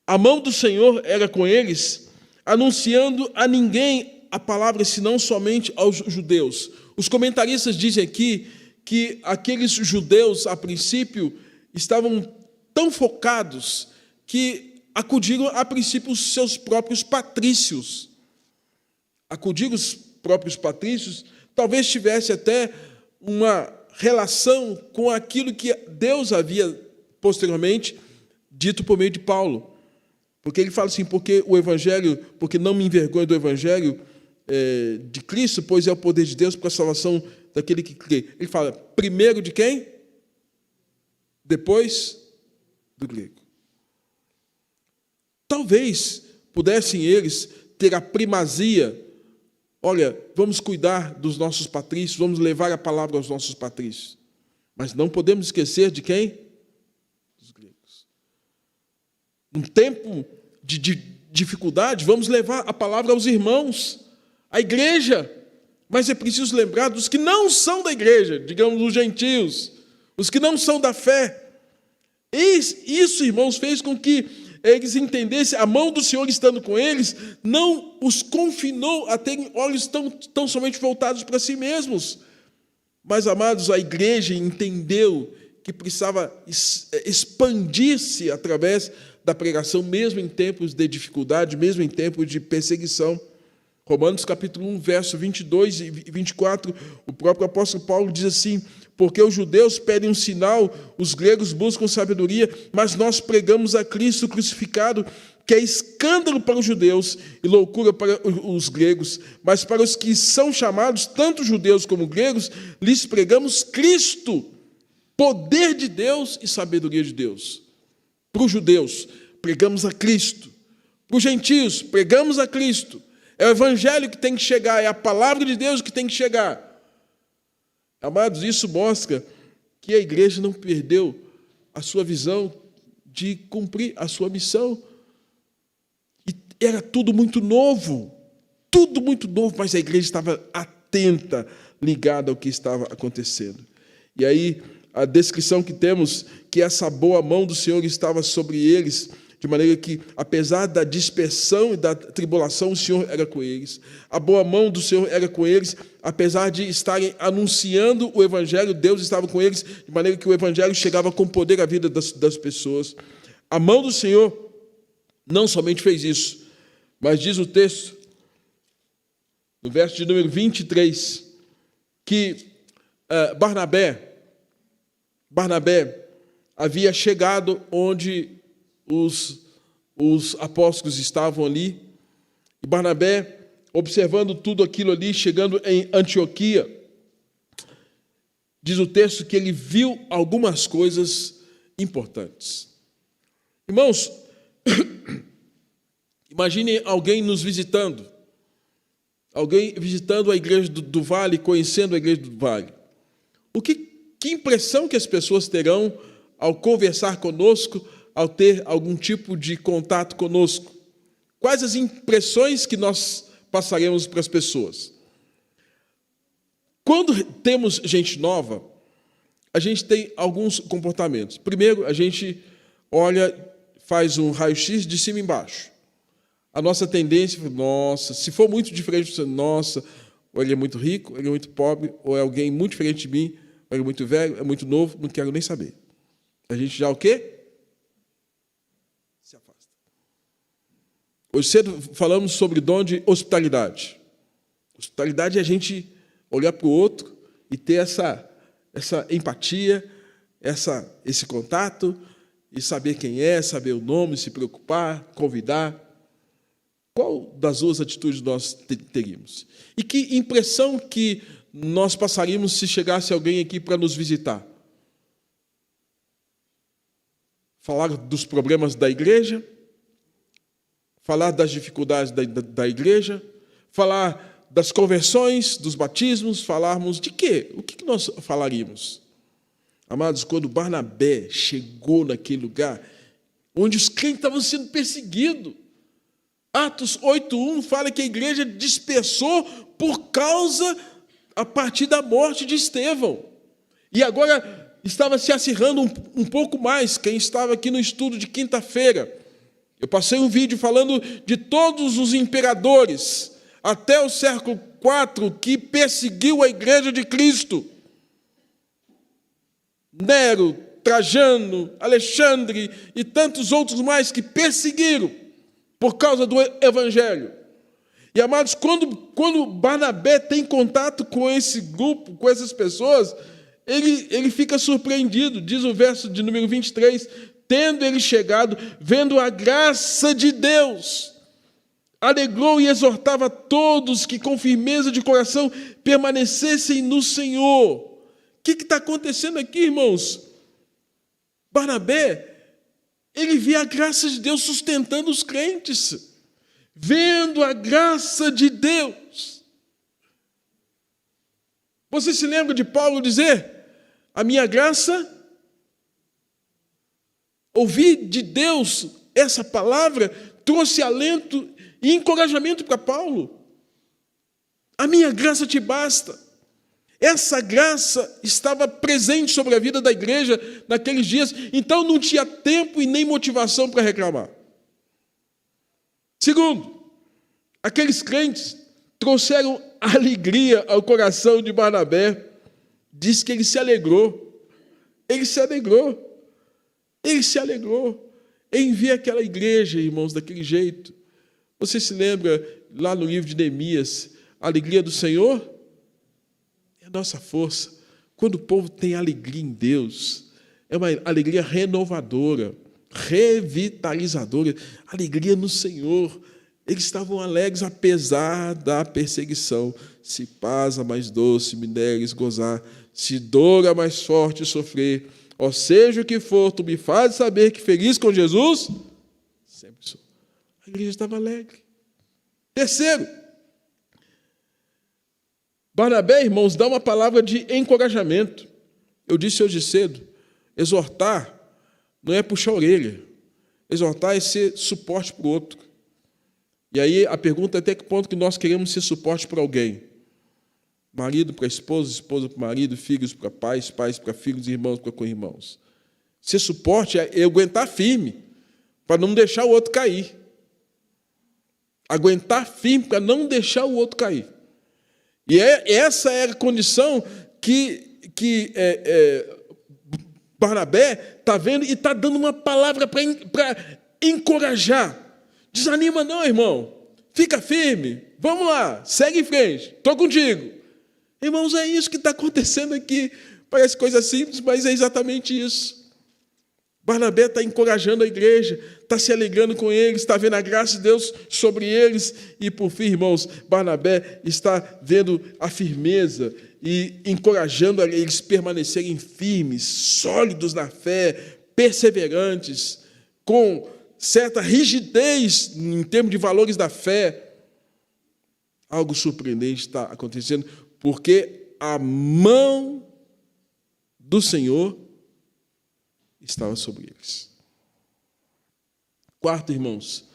Speaker 2: a mão do Senhor era com eles, anunciando a ninguém a palavra, senão somente aos judeus. Os comentaristas dizem aqui que aqueles judeus, a princípio, estavam tão focados que acudiram, a princípio, os seus próprios patrícios. Acudir os próprios patrícios talvez tivesse até uma relação com aquilo que Deus havia posteriormente dito por meio de Paulo. Porque ele fala assim, porque não me envergonho do Evangelho de Cristo, pois é o poder de Deus para a salvação daquele que crê. Ele fala, primeiro de quem? Depois do grego. Talvez pudessem eles ter a primazia. Olha, vamos cuidar dos nossos patrícios, vamos levar a palavra aos nossos patrícios. Mas não podemos esquecer de quem? Dos gregos. Num tempo de dificuldade, vamos levar a palavra aos irmãos, à igreja. Mas é preciso lembrar dos que não são da igreja, digamos, os gentios, os que não são da fé. Isso, irmãos, fez com que eles entendessem, a mão do Senhor estando com eles, não os confinou a terem olhos tão somente voltados para si mesmos. Mas, amados, a igreja entendeu que precisava expandir-se através da pregação, mesmo em tempos de dificuldade, mesmo em tempos de perseguição. Romanos capítulo 1, verso 22 e 24, o próprio apóstolo Paulo diz assim, porque os judeus pedem um sinal, os gregos buscam sabedoria, mas nós pregamos a Cristo crucificado, que é escândalo para os judeus e loucura para os gregos, mas para os que são chamados, tanto judeus como gregos, lhes pregamos Cristo, poder de Deus e sabedoria de Deus. Para os judeus, pregamos a Cristo. Para os gentios, pregamos a Cristo. É o evangelho que tem que chegar, é a palavra de Deus que tem que chegar. Amados, isso mostra que a igreja não perdeu a sua visão de cumprir a sua missão. E era tudo muito novo, mas a igreja estava atenta, ligada ao que estava acontecendo. E aí, a descrição que temos, que essa boa mão do Senhor estava sobre eles, de maneira que, apesar da dispersão e da tribulação, o Senhor era com eles. A boa mão do Senhor era com eles, apesar de estarem anunciando o Evangelho, Deus estava com eles, de maneira que o Evangelho chegava com poder à vida das pessoas. A mão do Senhor não somente fez isso, mas diz o texto, no verso de número 23, que Barnabé havia chegado onde os apóstolos estavam ali, e Barnabé, observando tudo aquilo ali, chegando em Antioquia, diz o texto que ele viu algumas coisas importantes. Irmãos, imaginem alguém nos visitando, alguém visitando a igreja do Vale, conhecendo a igreja do Vale. Que impressão que as pessoas terão ao conversar conosco, ao ter algum tipo de contato conosco? Quais as impressões que nós passaremos para as pessoas? Quando temos gente nova, a gente tem alguns comportamentos. Primeiro, a gente olha, faz um raio-x de cima e embaixo. A nossa tendência é, nossa, se for muito diferente, você, nossa, ou ele é muito rico, ou ele é muito pobre, ou é alguém muito diferente de mim, ou ele é muito velho, é muito novo, não quero nem saber. A gente já o quê? Se afasta. Hoje cedo falamos sobre dom de hospitalidade. Hospitalidade é a gente olhar para o outro e ter essa empatia, esse contato, e saber quem é, saber o nome, se preocupar, convidar. Qual das duas atitudes nós teríamos? E que impressão que nós passaríamos se chegasse alguém aqui para nos visitar? Falar dos problemas da igreja, falar das dificuldades da igreja, falar das conversões, dos batismos, falarmos de quê? O que nós falaríamos? Amados, quando Barnabé chegou naquele lugar, onde os crentes estavam sendo perseguidos, Atos 8:1 fala que a igreja dispersou por causa, a partir da morte de Estevão. E agora estava se acirrando um pouco mais. Quem estava aqui no estudo de quinta-feira, eu passei um vídeo falando de todos os imperadores, até o século IV, que perseguiu a igreja de Cristo. Nero, Trajano, Alexandre e tantos outros mais que perseguiram por causa do evangelho. E, amados, quando Barnabé tem contato com esse grupo, com essas pessoas, ele fica surpreendido. Diz o verso de número 23, tendo ele chegado, vendo a graça de Deus, alegrou e exortava a todos que com firmeza de coração permanecessem no Senhor. O que está acontecendo aqui, irmãos? Barnabé, ele via a graça de Deus sustentando os crentes, vendo a graça de Deus. Você se lembra de Paulo dizer, a minha graça, ouvir de Deus essa palavra, trouxe alento e encorajamento para Paulo. A minha graça te basta. Essa graça estava presente sobre a vida da igreja naqueles dias, então não tinha tempo e nem motivação para reclamar. Segundo, aqueles crentes trouxeram alegria ao coração de Barnabé. Diz que ele se alegrou. Ele se alegrou. Ele se alegrou em ver aquela igreja, irmãos, daquele jeito. Você se lembra lá no livro de Neemias, a alegria do Senhor é a nossa força. Quando o povo tem alegria em Deus, é uma alegria renovadora, revitalizadora, alegria no Senhor. Eles estavam alegres apesar da perseguição. Se paz a mais doce me deres gozar, se dor a mais forte sofrer, ou seja o que for, tu me fazes saber que feliz com Jesus sempre sou. A igreja estava alegre. Terceiro, Barnabé, irmãos, dá uma palavra de encorajamento. Eu disse hoje cedo, exortar não é puxar a orelha. Exortar é ser suporte para o outro. E aí a pergunta é até que ponto que nós queremos ser suporte para alguém. Marido para esposa, esposa para marido, filhos para pais, pais para filhos, irmãos para co-irmãos. Ser suporte é aguentar firme, para não deixar o outro cair. Aguentar firme para não deixar o outro cair. E essa era a condição que Barnabé está vendo e está dando uma palavra para encorajar. Desanima não, irmão. Fica firme. Vamos lá, segue em frente. Estou contigo. Irmãos, é isso que está acontecendo aqui. Parece coisa simples, mas é exatamente isso. Barnabé está encorajando a igreja, está se alegrando com eles, está vendo a graça de Deus sobre eles. E, por fim, irmãos, Barnabé está vendo a firmeza e encorajando a eles permanecerem firmes, sólidos na fé, perseverantes, com certa rigidez em termos de valores da fé. Algo surpreendente está acontecendo, porque a mão do Senhor estava sobre eles. Quarto, irmãos,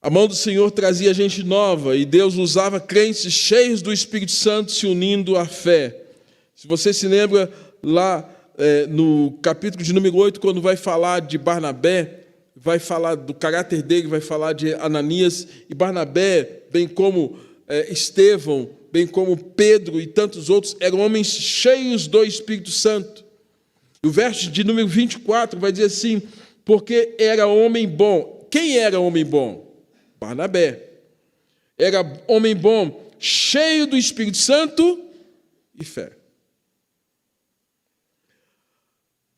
Speaker 2: a mão do Senhor trazia gente nova e Deus usava crentes cheios do Espírito Santo se unindo à fé. Se você se lembra lá no capítulo de número 8, quando vai falar de Barnabé, vai falar do caráter dele, vai falar de Ananias e Barnabé, bem como Estevão, bem como Pedro e tantos outros, eram homens cheios do Espírito Santo. E o verso de número 24 vai dizer assim, porque era homem bom. Quem era homem bom? Barnabé. Era homem bom, cheio do Espírito Santo e fé.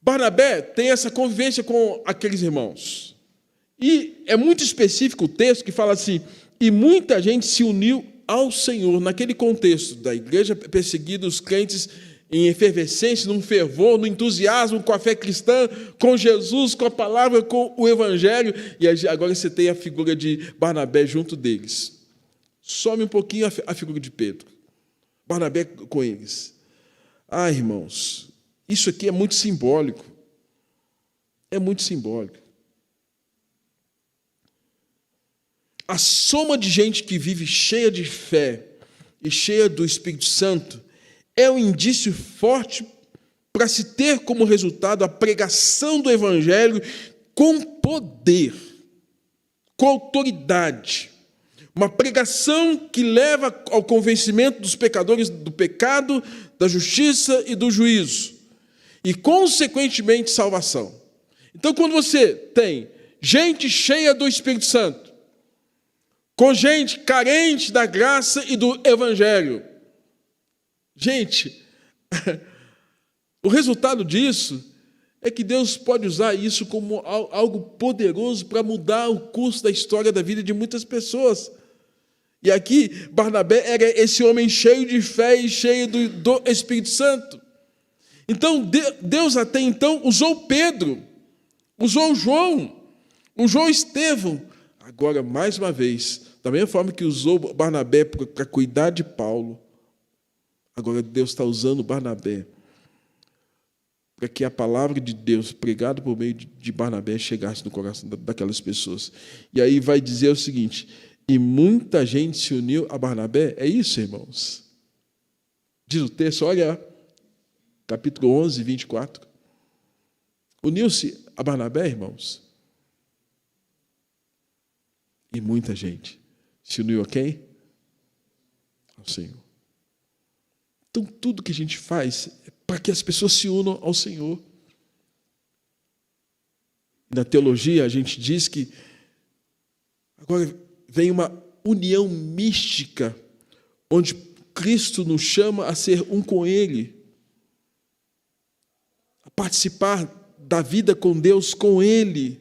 Speaker 2: Barnabé tem essa convivência com aqueles irmãos. E é muito específico o texto que fala assim, e muita gente se uniu ao Senhor, naquele contexto da igreja perseguida, os crentes em efervescência, num fervor, no entusiasmo com a fé cristã, com Jesus, com a palavra, com o evangelho, e agora você tem a figura de Barnabé junto deles. Some um pouquinho a figura de Pedro. Barnabé com eles. Ah, irmãos, isso aqui é muito simbólico. É muito simbólico. A soma de gente que vive cheia de fé e cheia do Espírito Santo é um indício forte para se ter como resultado a pregação do Evangelho com poder, com autoridade. Uma pregação que leva ao convencimento dos pecadores do pecado, da justiça e do juízo. e, consequentemente, salvação. Então, quando você tem gente cheia do Espírito Santo, com gente carente da graça e do Evangelho, gente, o resultado disso é que Deus pode usar isso como algo poderoso para mudar o curso da história da vida de muitas pessoas. E aqui, Barnabé era esse homem cheio de fé e cheio do Espírito Santo. Então, Deus até então usou Pedro, usou João, usou Estevão. Agora, mais uma vez, da mesma forma que usou Barnabé para cuidar de Paulo, agora Deus está usando Barnabé para que a palavra de Deus, pregada por meio de Barnabé, chegasse no coração daquelas pessoas. E aí vai dizer o seguinte: e muita gente se uniu a Barnabé. É isso, irmãos. Diz o texto, olha, capítulo 11, 24. Uniu-se a Barnabé, irmãos. E muita gente se uniu a quem? Ao Senhor. Então, tudo que a gente faz é para que as pessoas se unam ao Senhor. Na teologia, a gente diz que agora vem uma união mística, onde Cristo nos chama a ser um com Ele, a participar da vida com Deus com Ele.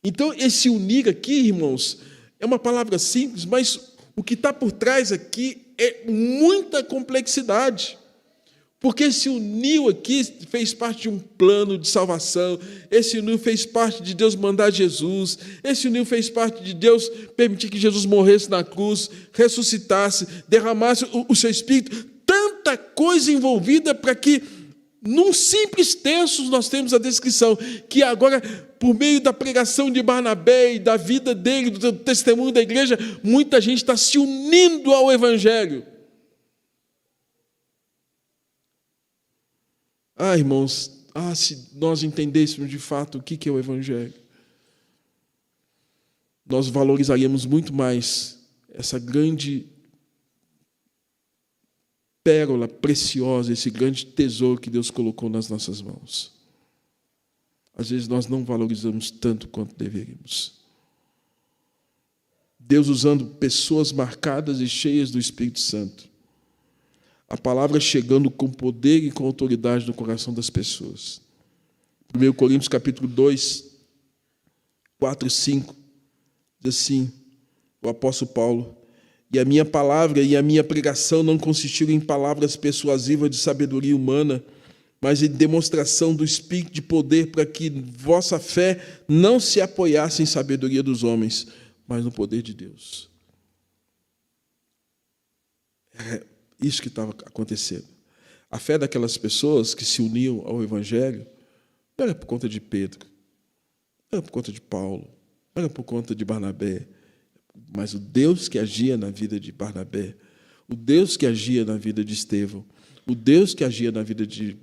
Speaker 2: Então, esse unir aqui, irmãos, é uma palavra simples, mas o que está por trás aqui é muita complexidade. Porque esse uniu aqui fez parte de um plano de salvação, esse uniu fez parte de Deus mandar Jesus, esse uniu fez parte de Deus permitir que Jesus morresse na cruz, ressuscitasse, derramasse o seu Espírito, tanta coisa envolvida para que, num simples texto, nós temos a descrição, que agora, por meio da pregação de Barnabé e da vida dele, do testemunho da igreja, muita gente está se unindo ao Evangelho. Irmãos, se nós entendêssemos de fato o que é o Evangelho, nós valorizaríamos muito mais essa grande pérola preciosa, esse grande tesouro que Deus colocou nas nossas mãos. Às vezes nós não valorizamos tanto quanto deveríamos. Deus usando pessoas marcadas e cheias do Espírito Santo. A palavra chegando com poder e com autoridade no coração das pessoas. 1 Coríntios capítulo 2, 4 e 5, diz assim, o apóstolo Paulo: e a minha palavra e a minha pregação não consistiram em palavras persuasivas de sabedoria humana, mas em demonstração do Espírito de poder, para que vossa fé não se apoiasse em sabedoria dos homens, mas no poder de Deus. Isso que estava acontecendo. A fé daquelas pessoas que se uniam ao Evangelho não era por conta de Pedro, não era por conta de Paulo, não era por conta de Barnabé, mas o Deus que agia na vida de Barnabé, o Deus que agia na vida de Estevão, o Deus que agia na vida de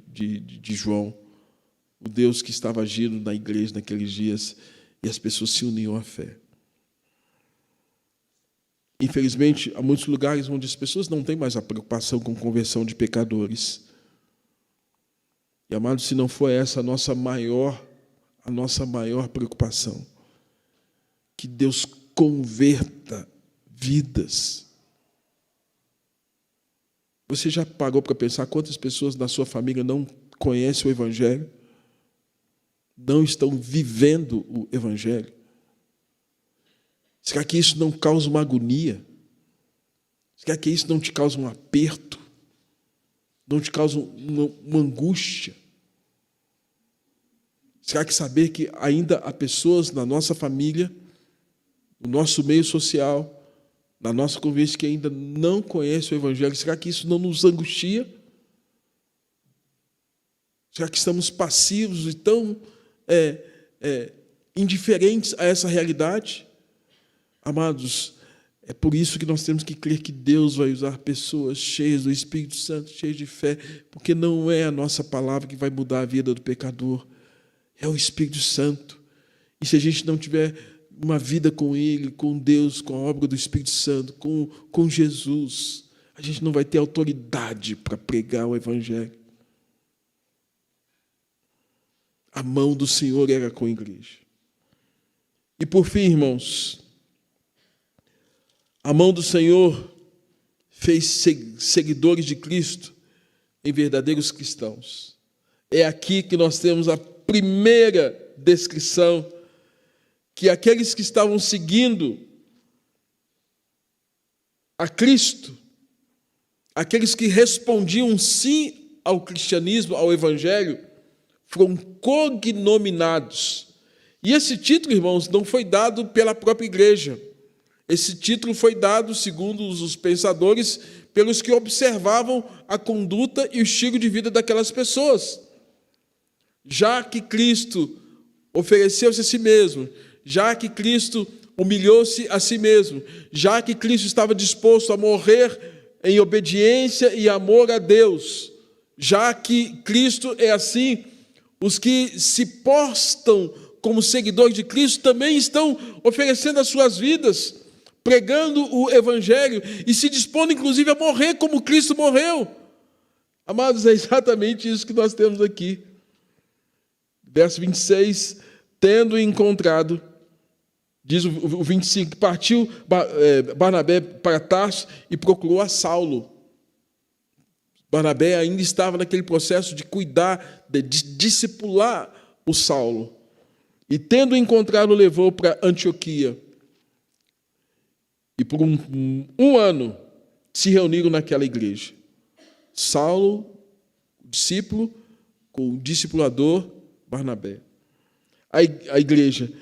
Speaker 2: João, o Deus que estava agindo na igreja naqueles dias, e as pessoas se uniam à fé. Infelizmente, há muitos lugares onde as pessoas não têm mais a preocupação com conversão de pecadores. E, amados, se não for essa a nossa maior preocupação, que Deus converta vidas. Você já parou para pensar quantas pessoas na sua família não conhecem o Evangelho? Não estão vivendo o Evangelho? Será que isso não causa uma agonia? Será que isso não te causa um aperto? Não te causa uma angústia? Será que saber que ainda há pessoas na nossa família, no nosso meio social, na nossa convivência, que ainda não conhecem o Evangelho, será que isso não nos angustia? Será que estamos passivos e tão indiferentes a essa realidade? Amados, é por isso que nós temos que crer que Deus vai usar pessoas cheias do Espírito Santo, cheias de fé, porque não é a nossa palavra que vai mudar a vida do pecador, é o Espírito Santo. E se a gente não tiver uma vida com Ele, com Deus, com a obra do Espírito Santo, com Jesus, a gente não vai ter autoridade para pregar o Evangelho. A mão do Senhor era com a igreja. E por fim, irmãos, a mão do Senhor fez seguidores de Cristo em verdadeiros cristãos. É aqui que nós temos a primeira descrição que aqueles que estavam seguindo a Cristo, aqueles que respondiam sim ao cristianismo, ao evangelho, foram cognominados. E esse título, irmãos, não foi dado pela própria igreja. Esse título foi dado, segundo os pensadores, pelos que observavam a conduta e o estilo de vida daquelas pessoas. Já que Cristo ofereceu-se a si mesmo, já que Cristo humilhou-se a si mesmo, já que Cristo estava disposto a morrer em obediência e amor a Deus, já que Cristo é assim, os que se postam como seguidores de Cristo também estão oferecendo as suas vidas, pregando o Evangelho e se dispondo, inclusive, a morrer como Cristo morreu. Amados, é exatamente isso que nós temos aqui. Verso 26, tendo encontrado, diz o 25, partiu Barnabé para Tarso e procurou a Saulo. Barnabé ainda estava naquele processo de cuidar, de discipular o Saulo. E tendo encontrado, levou para Antioquia. E por um ano se reuniram naquela igreja. Saulo, o discípulo, com o discipulador Barnabé. A igreja,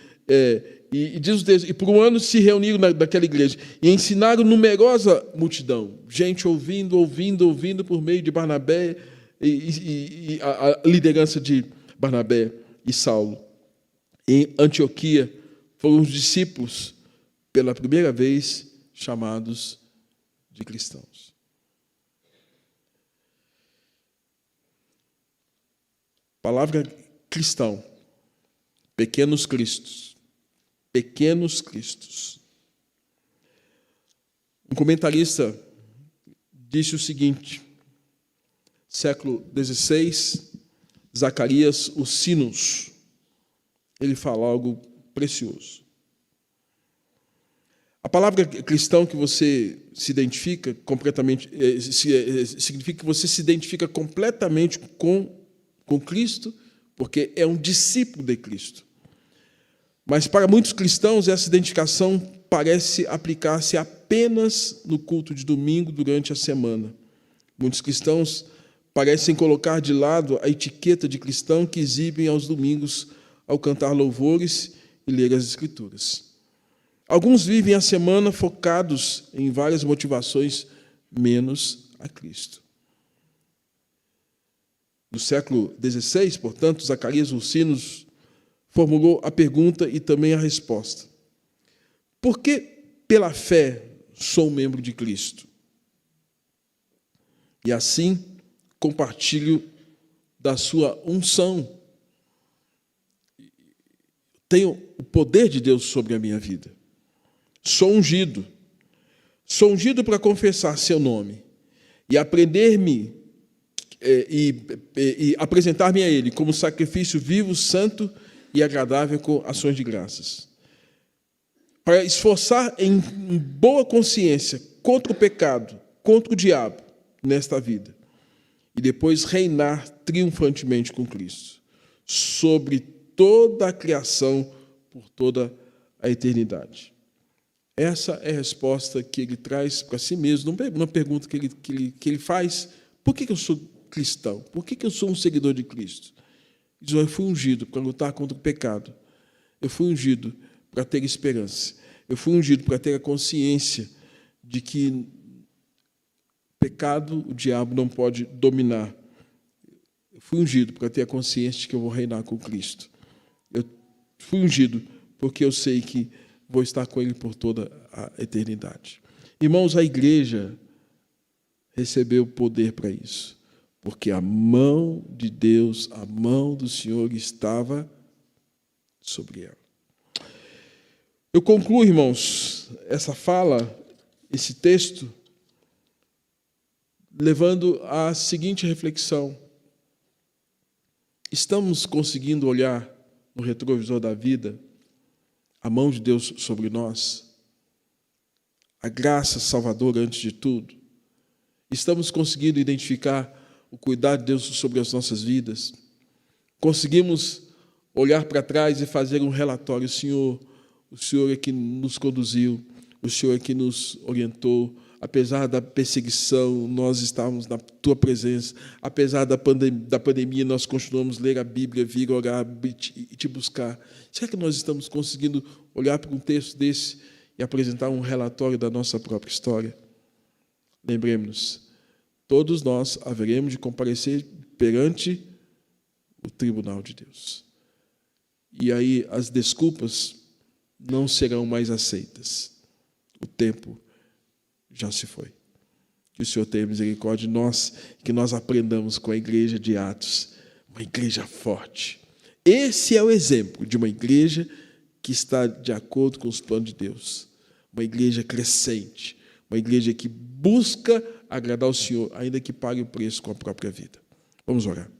Speaker 2: e diz o texto, e por um ano se reuniram naquela igreja e ensinaram numerosa multidão. Gente ouvindo por meio de Barnabé e a liderança de Barnabé e Saulo. Em Antioquia foram os discípulos, pela primeira vez, chamados de cristãos. Palavra cristão, pequenos cristos. Pequenos cristos. Um comentarista disse o seguinte, século XVI, Zacarias, o Sinos, ele fala algo precioso. A palavra cristão que você se identifica completamente, significa que você se identifica completamente com Cristo, porque é um discípulo de Cristo. Mas para muitos cristãos, essa identificação parece aplicar-se apenas no culto de domingo durante a semana. Muitos cristãos parecem colocar de lado a etiqueta de cristão que exibem aos domingos ao cantar louvores e ler as Escrituras. Alguns vivem a semana focados em várias motivações, menos a Cristo. No século XVI, portanto, Zacarias o Sinos formulou a pergunta e também a resposta. Por que, pela fé, sou membro de Cristo? E assim, compartilho da sua unção. Tenho o poder de Deus sobre a minha vida. Sou ungido. Sou ungido para confessar seu nome e aprender-me e apresentar-me a Ele como sacrifício vivo, santo e agradável com ações de graças. Para esforçar em boa consciência contra o pecado, contra o diabo nesta vida. E depois reinar triunfantemente com Cristo. Sobre toda a criação por toda a eternidade. Essa é a resposta que ele traz para si mesmo, numa pergunta que ele faz: por que eu sou cristão? Por que eu sou um seguidor de Cristo? Ele diz: eu fui ungido para lutar contra o pecado. Eu fui ungido para ter esperança. Eu fui ungido para ter a consciência de que o pecado, o diabo não pode dominar. Eu fui ungido para ter a consciência de que eu vou reinar com Cristo. Eu fui ungido porque eu sei que vou estar com Ele por toda a eternidade. Irmãos, a igreja recebeu poder para isso, porque a mão de Deus, a mão do Senhor estava sobre ela. Eu concluo, irmãos, essa fala, esse texto, levando à seguinte reflexão. Estamos conseguindo olhar no retrovisor da vida a mão de Deus sobre nós? A graça salvadora antes de tudo? Estamos conseguindo identificar o cuidado de Deus sobre as nossas vidas? Conseguimos olhar para trás e fazer um relatório: Senhor, o Senhor é que nos conduziu, o Senhor é que nos orientou, apesar da perseguição, nós estávamos na Tua presença, apesar da pandemia, nós continuamos a ler a Bíblia, vir orar e Te buscar. Será que nós estamos conseguindo olhar para um texto desse e apresentar um relatório da nossa própria história? Lembremos-nos, todos nós haveremos de comparecer perante o tribunal de Deus. E aí as desculpas não serão mais aceitas. O tempo já se foi. Que o Senhor tenha misericórdia de nós, que nós aprendamos com a igreja de Atos, uma igreja forte. Esse é o exemplo de uma igreja que está de acordo com os planos de Deus. Uma igreja crescente, uma igreja que busca agradar o Senhor, ainda que pague o preço com a própria vida. Vamos orar.